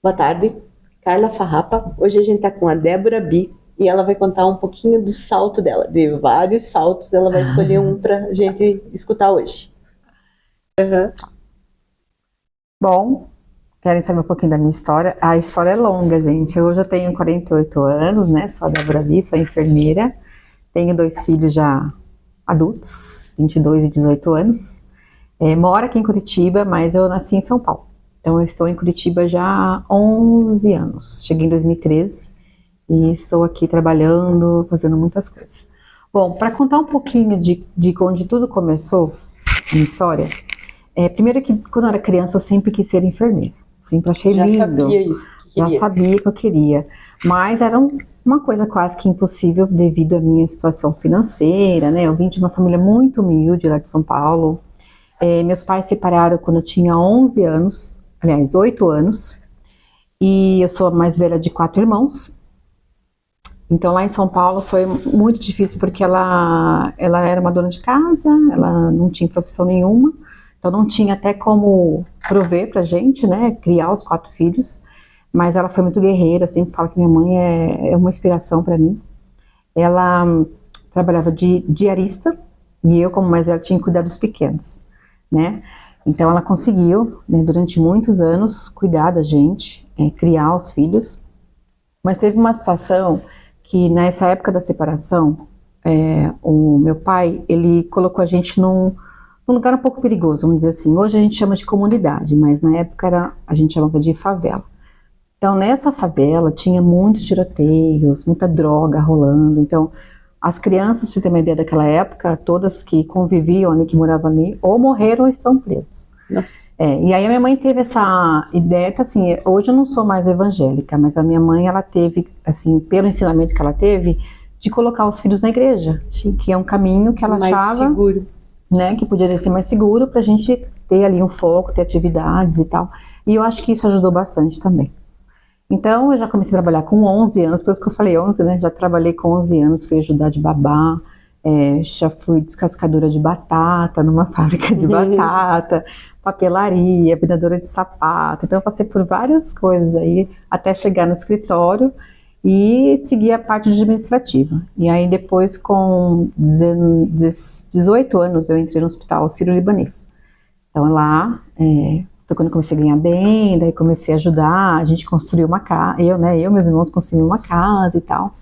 Boa tarde, Carla Farrapa. Hoje a gente está com a Débora Bi e ela vai contar um pouquinho do salto dela. De vários saltos, ela vai escolher um para a gente escutar hoje. Bom, querem saber um pouquinho da minha história? A história é longa, gente. Hoje eu tenho 48 anos, né? Sou a Débora Bi, sou enfermeira. Tenho 2 filhos já adultos, 22 e 18 anos. Moro aqui em Curitiba, mas eu nasci em São Paulo. Então eu estou em Curitiba já há 11 anos. Cheguei em 2013 e estou aqui trabalhando, fazendo muitas coisas. Bom, para contar um pouquinho de onde tudo começou, a minha história, primeiro que quando eu era criança eu sempre quis ser enfermeira. Sempre achei lindo. Já sabia isso que Já queria. sabia que eu queria. Mas era uma coisa quase que impossível devido à minha situação financeira, né? Eu vim de uma família muito humilde lá de São Paulo. Meus pais se separaram quando eu tinha 11 anos, aliás, 8 anos. E eu sou a mais velha de 4 irmãos. Então lá em São Paulo foi muito difícil porque ela era uma dona de casa, ela não tinha profissão nenhuma, então não tinha até como prover pra gente, né, criar os 4 filhos, mas ela foi muito guerreira. Eu sempre falo que minha mãe é uma inspiração para mim. Ela trabalhava de diarista e eu, como mais velha, tinha que cuidar dos pequenos, né? Então ela conseguiu, né, durante muitos anos, cuidar da gente, criar os filhos, mas teve uma situação que nessa época da separação, o meu pai, ele colocou a gente num lugar um pouco perigoso, vamos dizer assim. Hoje a gente chama de comunidade, mas na época a gente chamava de favela. Então nessa favela tinha muitos tiroteios, muita droga rolando. Então as crianças, pra você ter uma ideia daquela época, todas que conviviam ali, que moravam ali, ou morreram ou estão presos. Nossa. E aí a minha mãe teve essa ideia, que assim, hoje eu não sou mais evangélica, mas a minha mãe, ela teve, assim, pelo ensinamento que ela teve, de colocar os filhos na igreja. Sim. Que é um caminho que ela Mais achava, seguro. né, que podia ser mais seguro pra gente ter ali um foco, ter atividades e tal. E eu acho que isso ajudou bastante também. Então eu já comecei a trabalhar com 11 anos, por isso que eu falei 11, né, já trabalhei com 11 anos, fui ajudar de babá, já fui descascadora de batata numa fábrica de batata, papelaria, vendedora de sapato. Então eu passei por várias coisas aí até chegar no escritório e seguir a parte administrativa. E aí depois, com 18 anos, eu entrei no Hospital Sírio-Libanês. Então lá foi quando eu comecei a ganhar bem, daí comecei a ajudar, a gente construiu uma casa, eu e meus irmãos construímos uma casa e tal.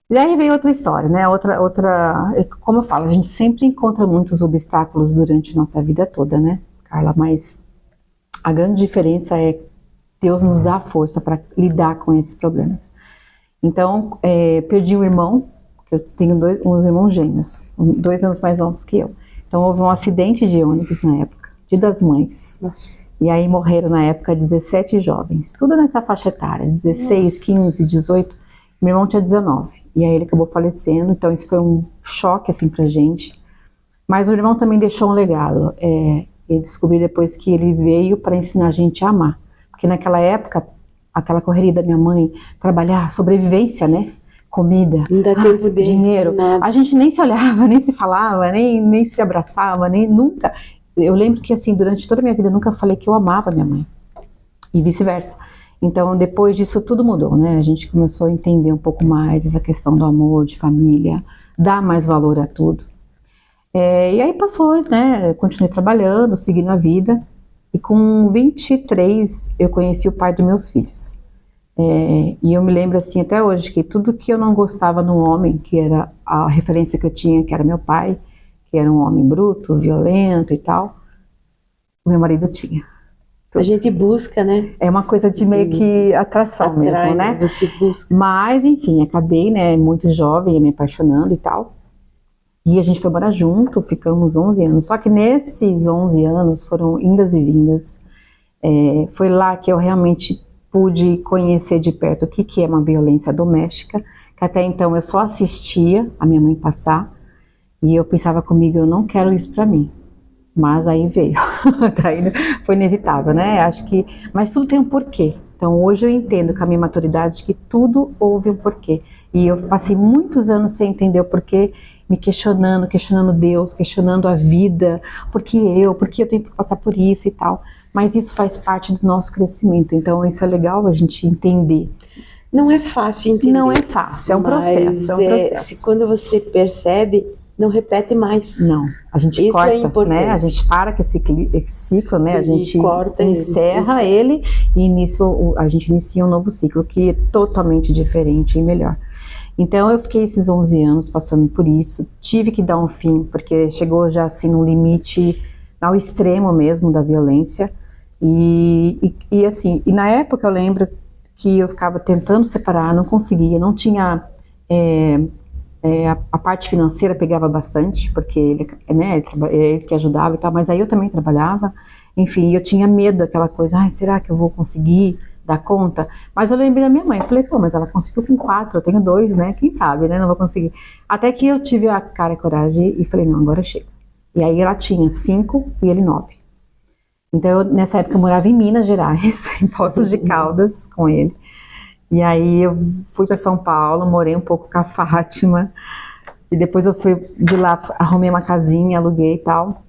E aí vem outra história, né? Como eu falo, a gente sempre encontra muitos obstáculos durante a nossa vida toda, né, Carla? Mas a grande diferença é que Deus nos dá a força para lidar com esses problemas. Então, perdi um irmão, que eu tenho uns irmãos gêmeos, 2 anos mais novos que eu. Então, houve um acidente de ônibus na época, Dia das Mães. Nossa. E aí morreram na época 17 jovens, tudo nessa faixa etária, 16, 15, 18. Meu irmão tinha 19, e aí ele acabou falecendo, então isso foi um choque, assim, pra gente. Mas o irmão também deixou um legado. Eu descobri depois que ele veio para ensinar a gente a amar. Porque naquela época, aquela correria da minha mãe, trabalhar, sobrevivência, né? Comida, Não dá tempo de dinheiro. nada. A gente nem se olhava, nem se falava, nem se abraçava, nem nunca. Eu lembro que, assim, durante toda a minha vida, eu nunca falei que eu amava minha mãe. E vice-versa. Então, depois disso, tudo mudou, né? A gente começou a entender um pouco mais essa questão do amor, de família, dar mais valor a tudo. E aí passou, né? Continuei trabalhando, seguindo a vida. E com 23, eu conheci o pai dos meus filhos. E eu me lembro, assim, até hoje, que tudo que eu não gostava no homem, que era a referência que eu tinha, que era meu pai, que era um homem bruto, violento e tal, o meu marido tinha. A gente busca, né? É uma coisa de meio que atração mesmo, né? Você busca. Mas, enfim, acabei, né, muito jovem, me apaixonando e tal. E a gente foi morar junto, ficamos 11 anos. Só que nesses 11 anos foram indas e vindas. Foi lá que eu realmente pude conhecer de perto o que é uma violência doméstica, que até então eu só assistia a minha mãe passar. E eu pensava comigo, eu não quero isso pra mim. Mas aí veio, daí foi inevitável, né? Acho que, mas tudo tem um porquê. Então hoje eu entendo com a minha maturidade que tudo houve um porquê. E eu passei muitos anos sem entender o porquê, me questionando Deus, questionando a vida, por que eu tenho que passar por isso e tal. mas isso faz parte do nosso crescimento, então isso é legal a gente entender. Não é fácil entender. Não é fácil, é um processo, Se quando você percebe, não repete mais. Não, a gente Isso corta, é importante. né? A gente para com esse ciclo, né? A gente corta encerra ele e nisso a gente inicia um novo ciclo que é totalmente diferente e melhor. Então eu fiquei esses 11 anos passando por isso, tive que dar um fim, porque chegou já assim no limite, ao extremo mesmo da violência, e assim, e na época eu lembro que eu ficava tentando separar, não conseguia, não tinha, a parte financeira pegava bastante, porque ele, né, ele que ajudava e tal, mas aí eu também trabalhava, enfim, eu tinha medo daquela coisa, ai, será que eu vou conseguir dar conta? Mas eu lembrei da minha mãe, eu falei, pô, mas ela conseguiu com 4, eu tenho 2, né, quem sabe, né, não vou conseguir. Até que eu tive a cara e coragem e falei, não, agora chega. E aí ela tinha 5 e ele 9. Então, nessa época eu morava em Minas Gerais, em Poços de Caldas, com ele. E aí eu fui para São Paulo, morei um pouco com a Fátima, e depois eu fui de lá, arrumei uma casinha, aluguei e tal.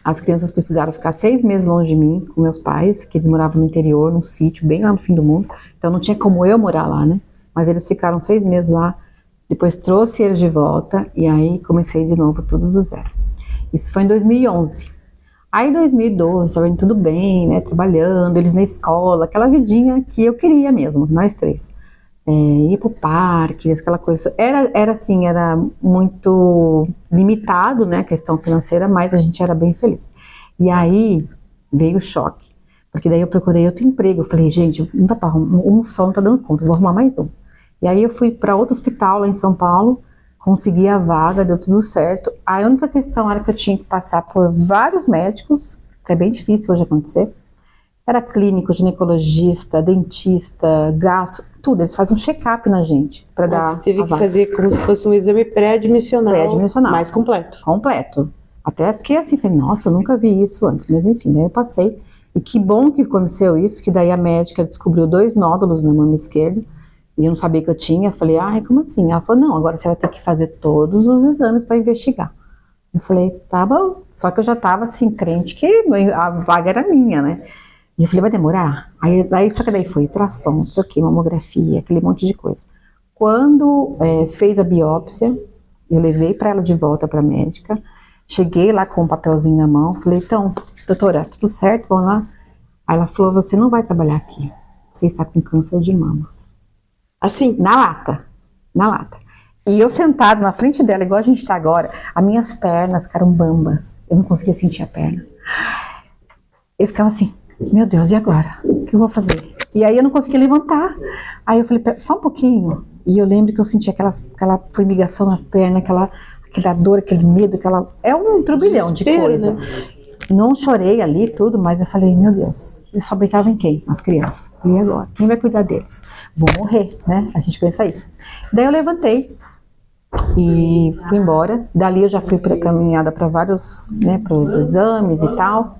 As crianças precisaram ficar 6 meses longe de mim, com meus pais, que eles moravam no interior, num sítio, bem lá no fim do mundo. Então não tinha como eu morar lá, né? Mas eles ficaram 6 meses lá, depois trouxe eles de volta, e aí comecei de novo tudo do zero. Isso foi em 2011. Aí em 2012, estava indo tudo bem, né, trabalhando, eles na escola, aquela vidinha que eu queria mesmo, nós 3. Ir pro parque, aquela coisa. Era assim, era muito limitado, né, a questão financeira, mas a gente era bem feliz. E aí veio o choque, porque daí eu procurei outro emprego, eu falei, gente, não dá pra arrumar, um só não tá dando conta, eu vou arrumar mais um. E aí eu fui para outro hospital lá em São Paulo, consegui a vaga, deu tudo certo. A única questão era que eu tinha que passar por vários médicos, que é bem difícil hoje acontecer. Era clínico, ginecologista, dentista, gastro, tudo. Eles fazem um check-up na gente para dar. Você teve que fazer como se fosse um exame pré-admissional. Mais completo. Completo. Até fiquei assim, falei, nossa, eu nunca vi isso antes. Mas enfim, daí eu passei. E que bom que aconteceu isso, que daí a médica descobriu 2 nódulos na mama esquerda. E eu não sabia que eu tinha, eu falei, ai, como assim? Ela falou, não, agora você vai ter que fazer todos os exames para investigar. Eu falei, tá bom. Só que eu já tava assim, crente que a vaga era minha, né? E eu falei, vai demorar? Aí só que daí foi ultrassom, não sei o que, mamografia, aquele monte de coisa. Quando fez a biópsia, eu levei para ela de volta para a médica, cheguei lá com um papelzinho na mão, falei, então, doutora, tudo certo, vamos lá? Aí ela falou, você não vai trabalhar aqui, você está com câncer de mama. Assim, na lata. E eu sentada na frente dela, igual a gente tá agora, as minhas pernas ficaram bambas. Eu não conseguia sentir a perna. Eu ficava assim, meu Deus, e agora? O que eu vou fazer? E aí eu não conseguia levantar. Aí eu falei, só um pouquinho. E eu lembro que eu senti aquela formigação na perna, aquela dor, aquele medo, é um turbilhão de coisa. Né? Não chorei ali, tudo, mas eu falei, meu Deus, eu só pensava em quem? Nas crianças. E agora? Quem vai cuidar deles? Vou morrer, né? A gente pensa isso. Daí eu levantei e fui embora. Dali eu já fui caminhada para vários, né, para os exames e tal.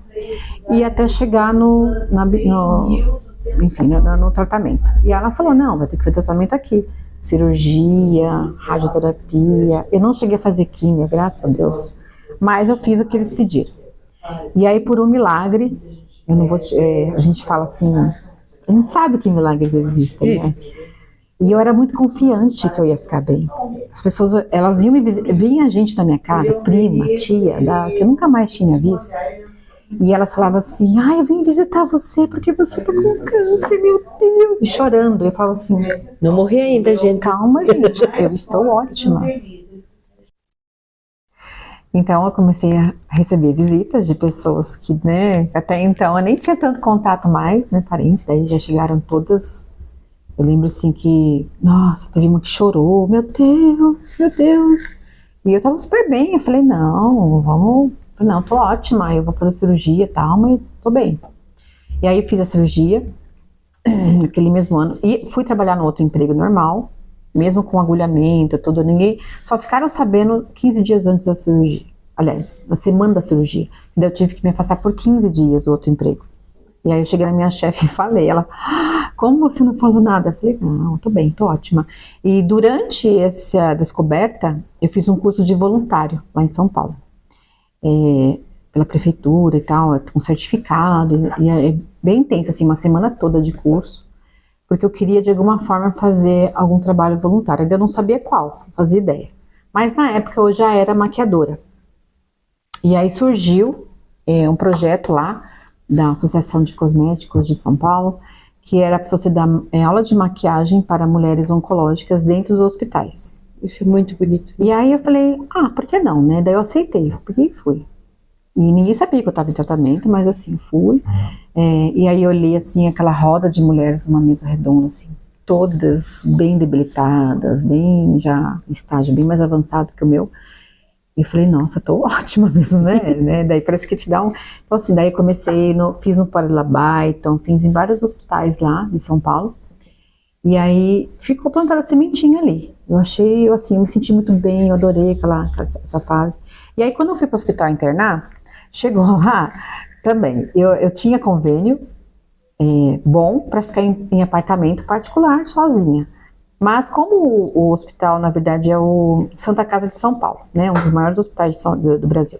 E até chegar no tratamento. E ela falou, não, vai ter que fazer tratamento aqui. Cirurgia, radioterapia. Eu não cheguei a fazer químio, graças a Deus. Mas eu fiz o que eles pediram. E aí, por um milagre, eu não vou a gente fala assim, a gente sabe que milagres existem, né? E eu era muito confiante que eu ia ficar bem. As pessoas, elas iam vinha gente na minha casa, prima, tia, que eu nunca mais tinha visto. E elas falavam assim, eu vim visitar você porque você tá com câncer, meu Deus. E chorando, eu falava assim, não morri ainda, gente. Calma, gente, eu estou ótima. Então eu comecei a receber visitas de pessoas que, né, até então eu nem tinha tanto contato mais, né, parente, daí já chegaram todas. Eu lembro assim que, nossa, teve uma que chorou, meu Deus, meu Deus. E eu tava super bem, eu falei, não, tô ótima, eu vou fazer cirurgia e tal, mas tô bem. E aí eu fiz a cirurgia, naquele mesmo ano, e fui trabalhar no outro emprego normal, mesmo com agulhamento, tudo, só ficaram sabendo 15 dias antes da cirurgia, aliás, na semana da cirurgia, daí eu tive que me afastar por 15 dias do outro emprego. E aí eu cheguei na minha chefe e falei, ela, como você não falou nada? Eu falei, não, tô bem, tô ótima. E durante essa descoberta, eu fiz um curso de voluntário lá em São Paulo. pela prefeitura e tal, com certificado, e é bem intenso, assim, uma semana toda de curso, porque eu queria de alguma forma fazer algum trabalho voluntário, ainda não sabia qual, não fazia ideia. Mas na época eu já era maquiadora. E aí surgiu um projeto lá da Associação de Cosméticos de São Paulo, que era para você dar aula de maquiagem para mulheres oncológicas dentro dos hospitais. Isso é muito bonito. E aí eu falei, por que não, né? Daí eu aceitei, porque fui. E ninguém sabia que eu estava em tratamento, mas assim, fui. E aí eu olhei assim, aquela roda de mulheres numa mesa redonda, assim, todas bem debilitadas, bem já em estágio bem mais avançado que o meu. E eu falei, nossa, tô ótima mesmo, né? Daí parece que te dá um... Então assim, daí eu comecei, fiz no Paralabaiton, fiz em vários hospitais lá de São Paulo. E aí ficou plantada a sementinha ali. Eu me senti muito bem, eu adorei essa fase. E aí quando eu fui para o hospital internar, chegou lá também, eu tinha convênio bom para ficar em apartamento particular, sozinha. Mas como o hospital, na verdade, é o Santa Casa de São Paulo, né, um dos maiores hospitais do Brasil.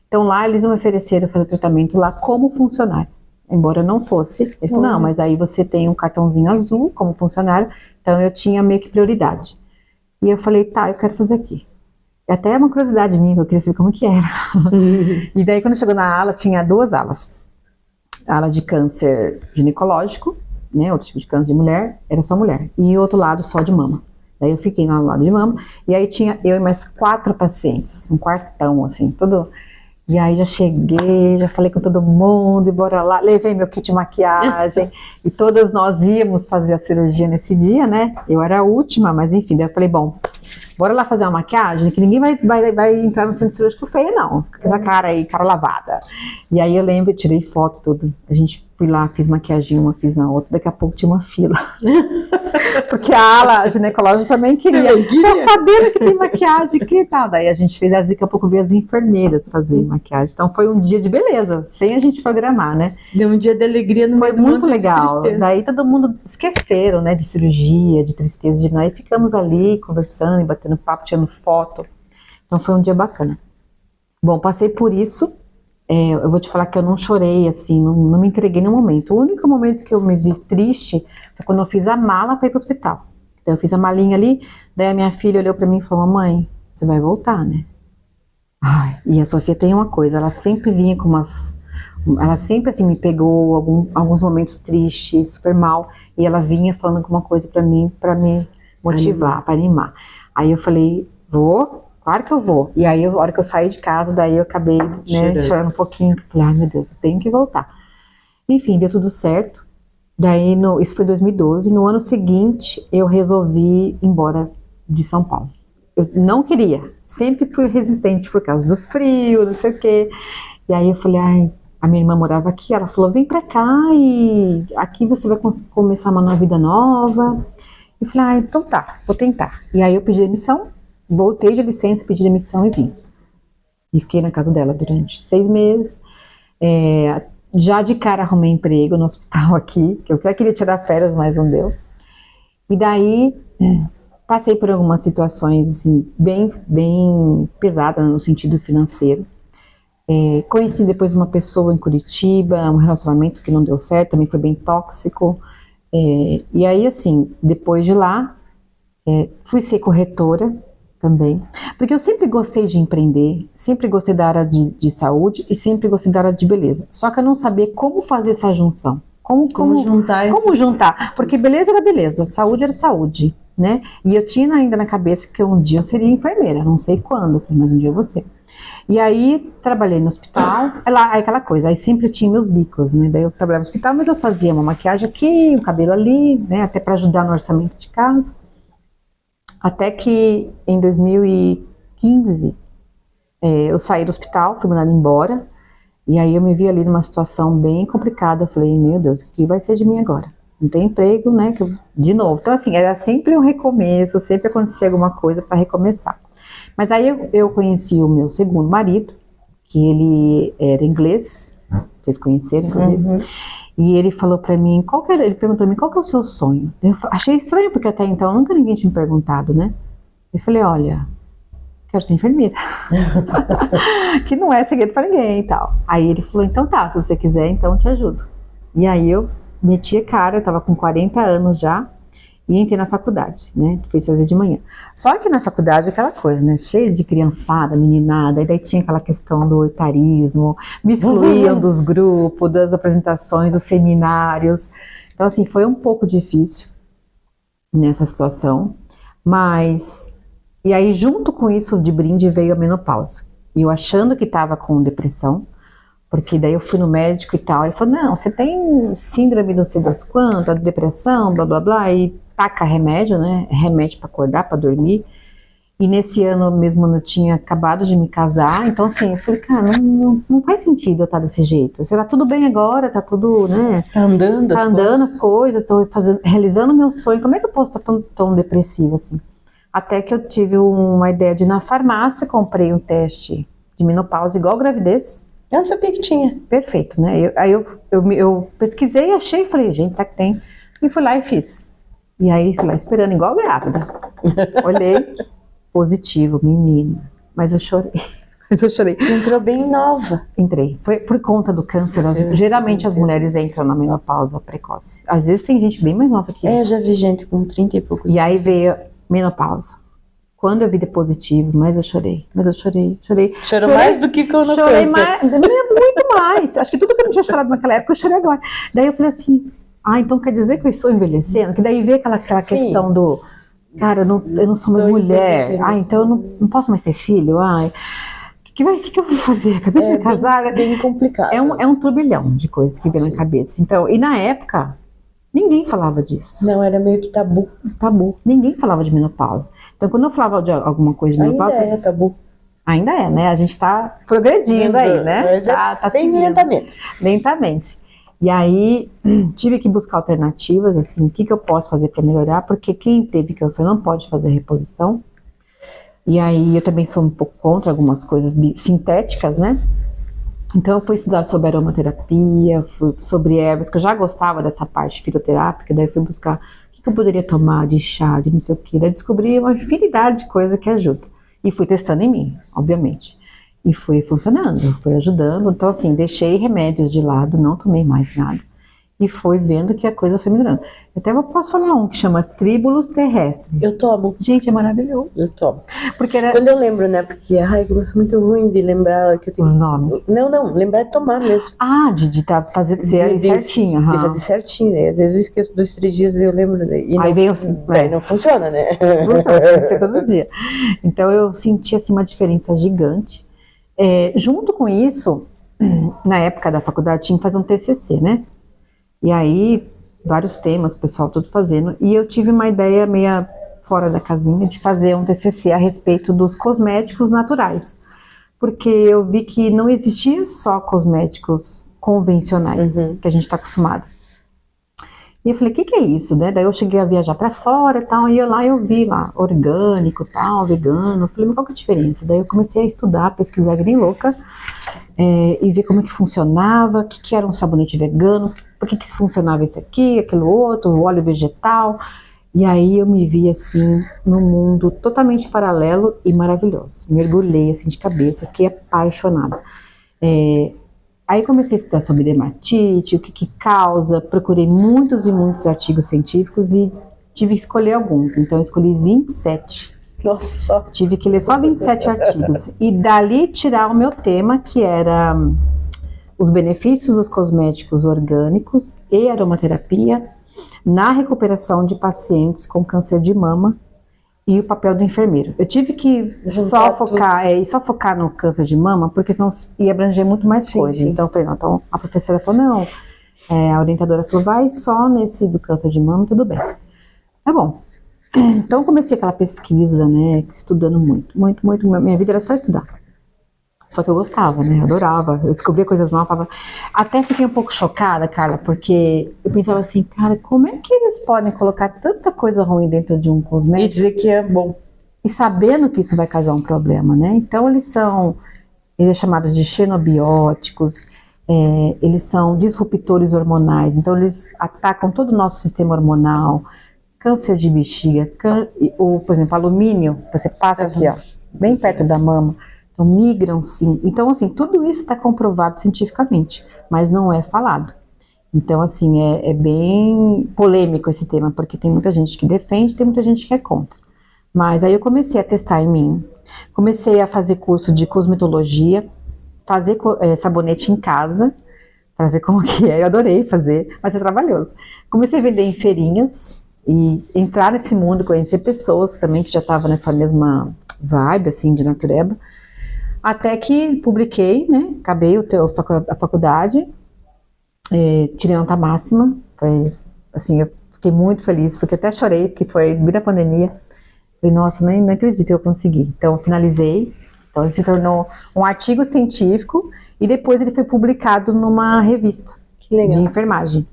Então lá eles me ofereceram fazer tratamento lá como funcionário. Embora não fosse, ele falou, não, mas aí você tem um cartãozinho azul como funcionário, então eu tinha meio que prioridade. E eu falei, tá, eu quero fazer aqui. E até uma curiosidade minha, eu queria saber como que era. E daí quando chegou na ala, tinha 2 alas. A ala de câncer ginecológico, né, outro tipo de câncer de mulher, era só mulher. E outro lado só de mama. Daí eu fiquei no lado de mama, e aí tinha eu e mais 4 pacientes, um quartão, assim, todo... E aí já cheguei, já falei com todo mundo, e bora lá, levei meu kit de maquiagem, e todas nós íamos fazer a cirurgia nesse dia, né? Eu era a última, mas enfim, daí eu falei, bom, bora lá fazer uma maquiagem, que ninguém vai entrar no centro cirúrgico feia, não, com essa cara aí, cara lavada. E aí eu lembro, tirei foto, tudo, a gente fui lá, fiz maquiagem uma, fiz na outra, daqui a pouco tinha uma fila. Porque a ala ginecológica também queria. Tô sabendo que tem maquiagem, que tal? Daí a gente fez, daqui a pouco veio as enfermeiras fazer maquiagem. Então foi um dia de beleza, sem a gente programar, né? Deu um dia de alegria no Foi meio muito legal. Daí todo mundo esqueceram, né, de cirurgia, de tristeza, de nada. E ficamos ali conversando e batendo papo, tirando foto. Então foi um dia bacana. Bom, passei por isso. Eu vou te falar que eu não chorei, assim, não me entreguei no momento. O único momento que eu me vi triste foi quando eu fiz a mala para ir pro hospital. Então eu fiz a malinha ali, daí a minha filha olhou para mim e falou, mamãe, você vai voltar, né? Ai, e a Sofia tem uma coisa, ela sempre vinha com ela sempre, assim, me pegou alguns momentos tristes, super mal, e ela vinha falando alguma coisa para mim, para me motivar, para animar. Aí eu falei, vou... Claro que eu vou. E aí, a hora que eu saí de casa, daí eu acabei, né, chorando um pouquinho. Falei, ai meu Deus, eu tenho que voltar. Enfim, deu tudo certo. Daí, isso foi em 2012. No ano seguinte, eu resolvi ir embora de São Paulo. Eu não queria. Sempre fui resistente por causa do frio, não sei o quê. E aí eu falei, a minha irmã morava aqui. Ela falou, vem pra cá e aqui você vai começar uma nova vida nova. Eu falei, então tá, vou tentar. E aí eu pedi demissão. Voltei de licença, pedi demissão e vim. E fiquei na casa dela durante 6 meses. Já de cara arrumei emprego no hospital aqui, que eu até queria tirar férias, mas não deu. E daí passei por algumas situações assim, bem pesadas no sentido financeiro. Conheci depois uma pessoa em Curitiba, um relacionamento que não deu certo, também foi bem tóxico. E aí, assim, depois de lá, fui ser corretora também, porque eu sempre gostei de empreender, sempre gostei da área de saúde e sempre gostei da área de beleza, só que eu não sabia como fazer essa junção, como juntar, porque beleza era beleza, saúde era saúde, né, e eu tinha ainda na cabeça que um dia eu seria enfermeira, não sei quando, mas um dia eu vou ser. E aí trabalhei no hospital, aí aquela coisa, aí sempre tinha meus bicos, né, daí eu trabalhava no hospital, mas eu fazia uma maquiagem aqui, um cabelo ali, né, até para ajudar no orçamento de casa. Até que em 2015 eu saí do hospital, fui mandada embora, e aí eu me vi ali numa situação bem complicada. Eu falei, meu Deus, o que vai ser de mim agora? Não tem emprego, né? De novo. Então, assim, era sempre um recomeço, sempre acontecia alguma coisa para recomeçar. Mas aí eu conheci o meu segundo marido, que ele era inglês, vocês conheceram, inclusive. Uhum. E ele falou pra mim, ele perguntou pra mim, qual que é o seu sonho? Eu achei estranho, porque até então nunca ninguém tinha me perguntado, né? Eu falei, olha, quero ser enfermeira. Que não é segredo pra ninguém e tal. Aí ele falou, então tá, se você quiser, então eu te ajudo. E aí eu meti a cara, eu tava com 40 anos já, e entrei na faculdade, né? Fui fazer de manhã. Só que na faculdade aquela coisa, né? Cheia de criançada, meninada, e daí tinha aquela questão do etarismo, me excluíam dos grupos, das apresentações, dos seminários. Então, assim, foi um pouco difícil nessa situação, mas... E aí, junto com isso, de brinde, veio a menopausa. E eu achando que estava com depressão, porque daí eu fui no médico e tal, ele falou, não, você tem síndrome não sei das quantas, depressão, blá, blá, blá, e taca remédio, né, remédio para acordar, para dormir. E nesse ano mesmo eu tinha acabado de me casar, então assim, eu falei, cara, não faz sentido eu estar desse jeito. Você tá tudo bem agora, tá tudo, né? Tá andando as coisas, tô realizando meu sonho, como é que eu posso estar tão depressiva assim? Até que eu tive uma ideia de ir na farmácia, comprei um teste de menopausa igual gravidez. Eu não sabia que tinha. Perfeito, né? Aí eu pesquisei, achei, falei, gente, será que tem? E fui lá e fiz. E aí, fui lá esperando, igual grávida. Olhei, positivo, menina. Mas eu chorei. Mas eu chorei. Você entrou bem nova. Entrei. Foi por conta do câncer. Geralmente as mulheres entram na menopausa precoce. Às vezes tem gente bem mais nova que eu. Eu já vi gente com 30 e poucos. E aí veio menopausa. Quando eu vi de positivo, mas eu chorei. Chorou mais do que quando chorei mais, muito mais. Acho que tudo que eu não tinha chorado naquela época, eu chorei agora. Daí eu falei assim, então quer dizer que eu estou envelhecendo? Que daí veio aquela questão do, cara, eu não sou mais mulher. Então eu não posso mais ter filho. O que eu vou fazer? Acabei de me casar. É bem complicado. É um turbilhão de coisas que vem na cabeça. Então, e na época... Ninguém falava disso. Não, era meio que tabu. Tabu. Ninguém falava de menopausa. Então, quando eu falava de alguma coisa de menopausa... Ainda é tabu. Ainda é, né? A gente tá progredindo aí, né? Mas tá bem lentamente. Lentamente. E aí, tive que buscar alternativas, assim, o que eu posso fazer para melhorar, porque quem teve câncer não pode fazer reposição. E aí, eu também sou um pouco contra algumas coisas sintéticas, né? Então eu fui estudar sobre aromaterapia, sobre ervas, que eu já gostava dessa parte fitoterápica, daí eu fui buscar o que eu poderia tomar de chá, de não sei o que, daí descobri uma infinidade de coisa que ajuda. E fui testando em mim, obviamente. E foi funcionando, foi ajudando. Então assim, deixei remédios de lado, não tomei mais nada. E foi vendo que a coisa foi melhorando. Até posso falar um que chama Tribulus terrestre. Eu tomo. Gente, é maravilhoso. Eu tomo. Porque quando eu lembro, né? Porque eu sou muito ruim de lembrar que eu tenho... Os nomes. Não, lembrar de tomar mesmo. De fazer certinho. De fazer certinho, né? Às vezes eu esqueço 2, 3 dias e eu lembro. E aí vem não funciona, né? Funciona, tem que ser todo dia. Então eu senti assim, uma diferença gigante. Junto com isso, na época da faculdade, tinha que fazer um TCC, né? E aí, vários temas, o pessoal tudo fazendo. E eu tive uma ideia meio fora da casinha de fazer um TCC a respeito dos cosméticos naturais. Porque eu vi que não existia só cosméticos convencionais, que a gente está acostumado. E eu falei, o que é isso, né? Daí eu cheguei a viajar para fora e tal, e eu vi lá, orgânico, tal, vegano. Eu falei, mas qual que é a diferença? Daí eu comecei a estudar, pesquisar que nem louca, e ver como é que funcionava, o que era um sabonete vegano, por que funcionava isso aqui, aquilo outro, o óleo vegetal. E aí eu me vi assim, num mundo totalmente paralelo e maravilhoso. Mergulhei assim de cabeça, fiquei apaixonada. Aí comecei a estudar sobre dermatite, o que causa, procurei muitos e muitos artigos científicos e tive que escolher alguns. Então eu escolhi 27. Nossa, só. Tive que ler só 27 artigos. E dali tirar o meu tema, que era os benefícios dos cosméticos orgânicos e aromaterapia na recuperação de pacientes com câncer de mama e o papel do enfermeiro. Eu tive que só focar no câncer de mama, porque senão ia abranger muito mais coisas. Então eu falei, não, então a professora falou, não, a orientadora falou, vai só nesse do câncer de mama, tudo bem. Tá bom. Então eu comecei aquela pesquisa, né, estudando muito. Minha vida era só estudar. Só que eu gostava, né, eu adorava, eu descobria coisas novas. Até fiquei um pouco chocada, Carla, porque eu pensava assim, cara, como é que eles podem colocar tanta coisa ruim dentro de um cosmético? E dizer que é bom. E sabendo que isso vai causar um problema, né? Então eles é chamados de xenobióticos, eles são disruptores hormonais, então eles atacam todo o nosso sistema hormonal, câncer de bexiga, por exemplo, alumínio, você passa aqui, ó. bem perto da mama. Então, migram sim. Então, assim, tudo isso está comprovado cientificamente, mas não é falado. Então, assim, é bem polêmico esse tema, porque tem muita gente que defende, tem muita gente que é contra. Mas aí eu comecei a testar em mim, comecei a fazer curso de cosmetologia, fazer sabonete em casa, para ver como que é. Eu adorei fazer, mas é trabalhoso. Comecei a vender em feirinhas e entrar nesse mundo, conhecer pessoas também que já estavam nessa mesma vibe, assim, de natureba. Até que publiquei, né? Acabei a faculdade, tirei nota máxima. Foi, assim, eu fiquei muito feliz, porque até chorei, porque foi bem da pandemia. Falei, nossa, nem acredito que eu consegui. Então, finalizei. Então, ele se tornou um artigo científico e depois ele foi publicado numa revista de enfermagem.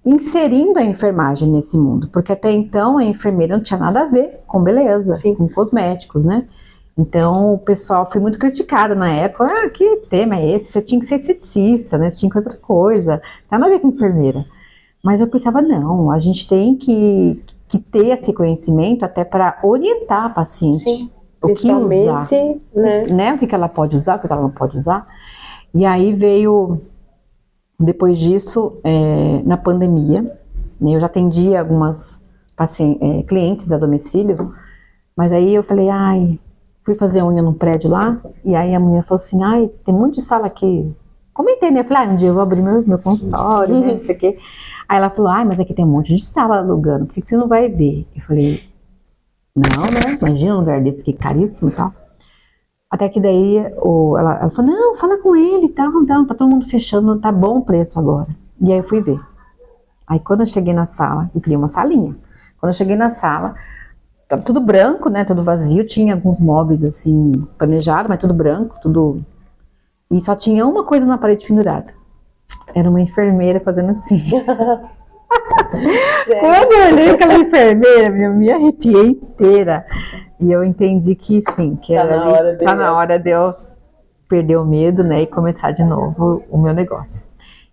Inserindo a enfermagem nesse mundo, porque até então a enfermeira não tinha nada a ver com beleza, sim, com cosméticos, né? Então, o pessoal foi muito criticado na época. Ah, que tema é esse? Você tinha que ser esteticista, né? Você tinha que outra coisa. Tá nada a ver com enfermeira. Mas eu pensava, não, a gente tem que ter esse conhecimento até para orientar a paciente. Sim, o que usar, né? O que ela pode usar, o que ela não pode usar. E aí veio, depois disso, na pandemia, né, eu já atendia algumas clientes a domicílio, mas aí eu falei, fui fazer unha num prédio lá, e aí a mulher falou assim, tem um monte de sala aqui. Comentei, né? Eu falei, um dia eu vou abrir meu consultório, né? Não sei o quê. Aí ela falou, mas aqui tem um monte de sala alugando, por que você não vai ver? Eu falei, não, né? Imagina um lugar desse que é caríssimo e tal. Até que daí ela falou, não, fala com ele e tal, tá todo mundo fechando, tá bom o preço agora. E aí eu fui ver. Aí quando eu cheguei na sala, eu queria uma salinha. Quando eu cheguei na sala, tava tudo branco, né, tudo vazio, tinha alguns móveis assim, planejados, mas tudo branco, tudo... E só tinha uma coisa na parede pendurada. Era uma enfermeira fazendo assim. Quando eu olhei aquela enfermeira, me arrepiei inteira. E eu entendi que sim, que tá na hora de eu perder o medo, né, e começar de novo o meu negócio.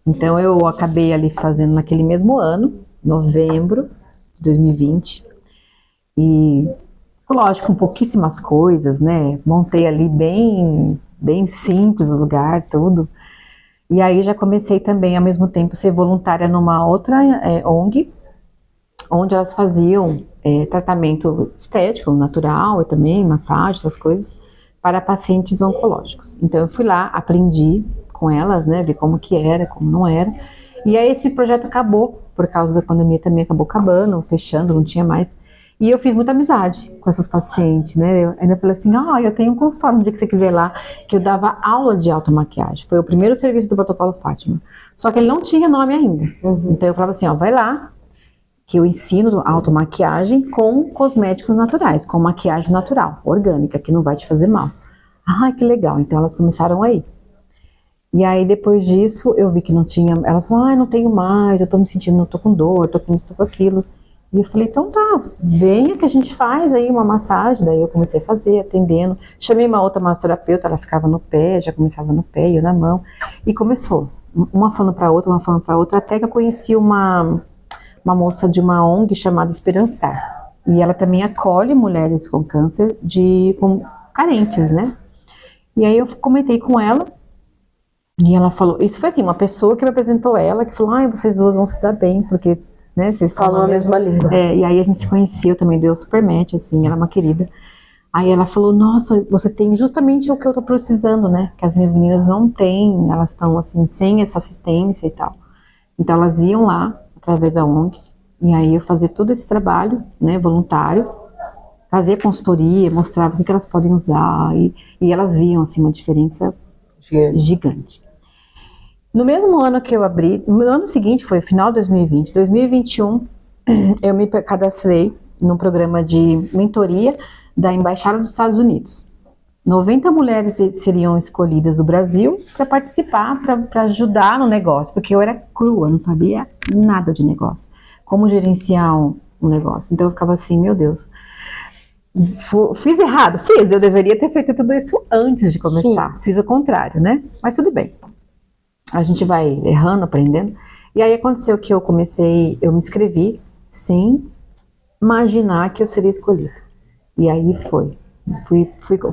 Então eu acabei ali fazendo naquele mesmo ano, novembro de 2020, e lógico, com pouquíssimas coisas, né, montei ali bem simples o lugar, tudo. E aí já comecei também, ao mesmo tempo, ser voluntária numa outra ONG, onde elas faziam tratamento estético, natural, e também massagem, essas coisas, para pacientes oncológicos. Então eu fui lá, aprendi com elas, né, ver como que era, como não era. E aí esse projeto acabou, por causa da pandemia também acabou acabando, fechando, não tinha mais. E eu fiz muita amizade com essas pacientes, né? Eu ainda falei assim, eu tenho um consultório no dia que você quiser lá, que eu dava aula de automaquiagem. Foi o primeiro serviço do Protocolo Fátima. Só que ele não tinha nome ainda. Então eu falava assim, vai lá, que eu ensino automaquiagem com cosméticos naturais, com maquiagem natural, orgânica, que não vai te fazer mal. Que legal. Então elas começaram aí. E aí depois disso eu vi que não tinha, elas falaram, não tenho mais, eu tô me sentindo, tô com dor, tô com isso, tô com aquilo. E eu falei, então tá, venha que a gente faz aí uma massagem. Daí eu comecei a fazer, atendendo. Chamei uma outra massoterapeuta, ela ficava no pé, já começava no pé, eu na mão. E começou, uma falando pra outra, até que eu conheci uma moça de uma ONG chamada Esperançar. E ela também acolhe mulheres com câncer, com carentes, né? E aí eu comentei com ela, e ela falou, isso foi assim, uma pessoa que me apresentou ela, que falou, vocês duas vão se dar bem, porque... né, vocês falam a mesma língua. E aí a gente se conheceu, também deu super match, assim, ela é uma querida. Aí ela falou, nossa, você tem justamente o que eu tô precisando, né, que as minhas meninas não têm, elas estão assim, sem essa assistência e tal. Então elas iam lá, através da ONG, e aí eu fazia todo esse trabalho, né, voluntário, fazia consultoria, mostrava o que elas podem usar, e elas viam, assim, uma diferença gigante. No mesmo ano que eu abri, no ano seguinte, foi final de 2020, 2021, eu me cadastrei num programa de mentoria da Embaixada dos Estados Unidos. 90 mulheres seriam escolhidas do Brasil para participar, para ajudar no negócio, porque eu era crua, não sabia nada de negócio, como gerenciar um negócio. Então eu ficava assim, meu Deus, fiz errado? Fiz, eu deveria ter feito tudo isso antes de começar. Sim. Fiz o contrário, né? Mas tudo bem. A gente vai errando, aprendendo. E aí aconteceu que eu me inscrevi sem imaginar que eu seria escolhida. E aí foi.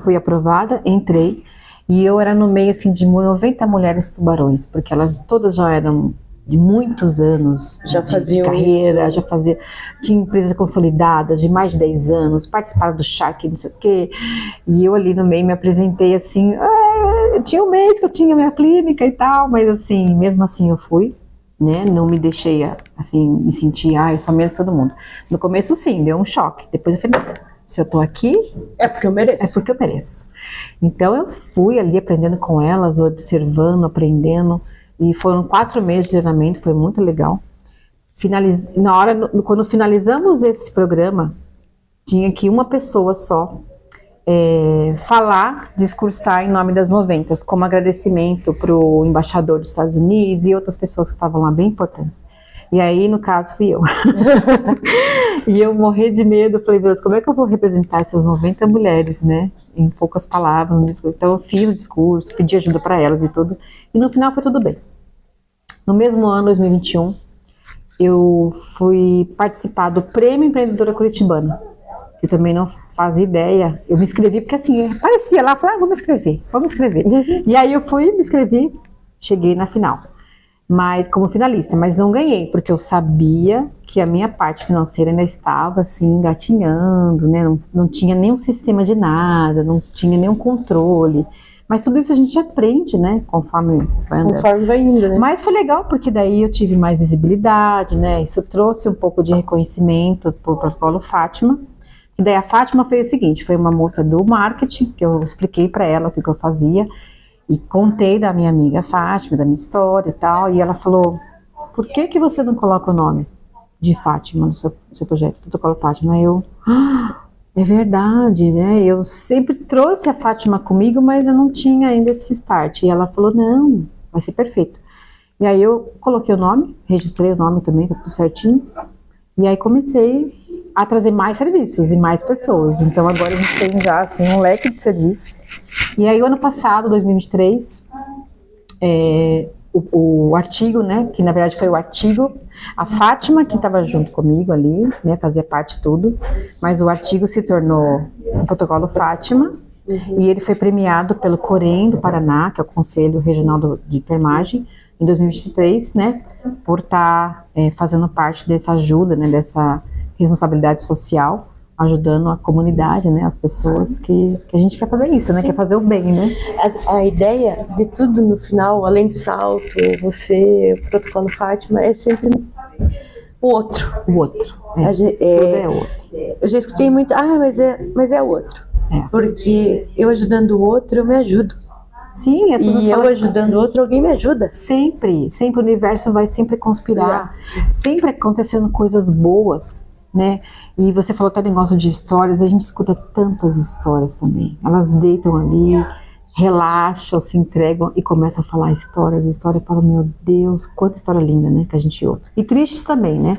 Fui aprovada, entrei, e eu era no meio, assim, de 90 mulheres tubarões, porque elas todas já eram de muitos anos Já de faziam carreira, isso. tinha empresas consolidadas de mais de 10 anos, participaram do Shark, não sei o quê, e eu ali no meio me apresentei assim, tinha um mês que eu tinha minha clínica e tal, mas assim, mesmo assim eu fui, né, não me deixei, assim, me sentir, eu sou menos todo mundo. No começo sim, deu um choque, depois eu falei, se eu tô aqui, É porque eu é mereço. porque eu mereço. Então eu fui ali aprendendo com elas, observando, aprendendo, e foram 4 meses de treinamento, foi muito legal. Quando finalizamos esse programa, tinha que uma pessoa só falar, discursar em nome das 90, como agradecimento para o embaixador dos Estados Unidos e outras pessoas que estavam lá bem importantes. E aí, no caso, fui eu. E eu morri de medo, falei, Deus, como é que eu vou representar essas 90 mulheres, né? Em poucas palavras, no discurso. Então eu fiz o discurso, pedi ajuda para elas e tudo. E no final foi tudo bem. No mesmo ano, 2021, eu fui participar do Prêmio Empreendedora Curitibana. Eu também não fazia ideia. Eu me inscrevi porque assim, aparecia lá, falei, vamos escrever. E aí eu fui, me inscrevi, cheguei na final. Mas como finalista, mas não ganhei, porque eu sabia que a minha parte financeira ainda estava assim, engatinhando, né? Não tinha nenhum sistema de nada, não tinha nenhum controle. Mas tudo isso a gente aprende, né? Conforme vai andando. Conforme vai indo, né? Mas foi legal, porque daí eu tive mais visibilidade, né? Isso trouxe um pouco de reconhecimento pro Protocolo Fátima. E daí a Fátima fez o seguinte, foi uma moça do marketing, que eu expliquei para ela o que eu fazia, e contei da minha amiga Fátima, da minha história e tal, e ela falou, por que você não coloca o nome de Fátima no seu projeto, Protocolo Fátima? Aí eu, é verdade, né? Eu sempre trouxe a Fátima comigo, mas eu não tinha ainda esse start. E ela falou, não, vai ser perfeito. E aí eu coloquei o nome, registrei o nome também, tá tudo certinho, e aí comecei a trazer mais serviços e mais pessoas. Então agora a gente tem já assim um leque de serviços. E aí o ano passado, 2023, o artigo, né, que na verdade foi o artigo, a Fátima que estava junto comigo ali, né, fazia parte de tudo, mas o artigo se tornou o Protocolo Fátima, e ele foi premiado pelo COREN do Paraná, que é o Conselho Regional de Enfermagem, em 2023, né, por estar fazendo parte dessa ajuda, né, dessa responsabilidade social, ajudando a comunidade, né, as pessoas que a gente quer fazer isso, né, quer fazer o bem, né. A ideia de tudo no final, além do salto, você, o Protocolo Fátima, é sempre o outro. O outro, Tudo é outro. Eu já escutei muito, mas é o outro. Porque eu ajudando o outro, eu me ajudo. Sim, as pessoas E falam, eu ajudando o outro, alguém me ajuda. sempre o universo vai sempre conspirar, sempre acontecendo coisas boas, né? E você falou até negócio de histórias, a gente escuta tantas histórias também. Elas deitam ali, relaxam, se entregam e começam a falar histórias, e fala, meu Deus, quanta história linda, né, que a gente ouve. E tristes também, né?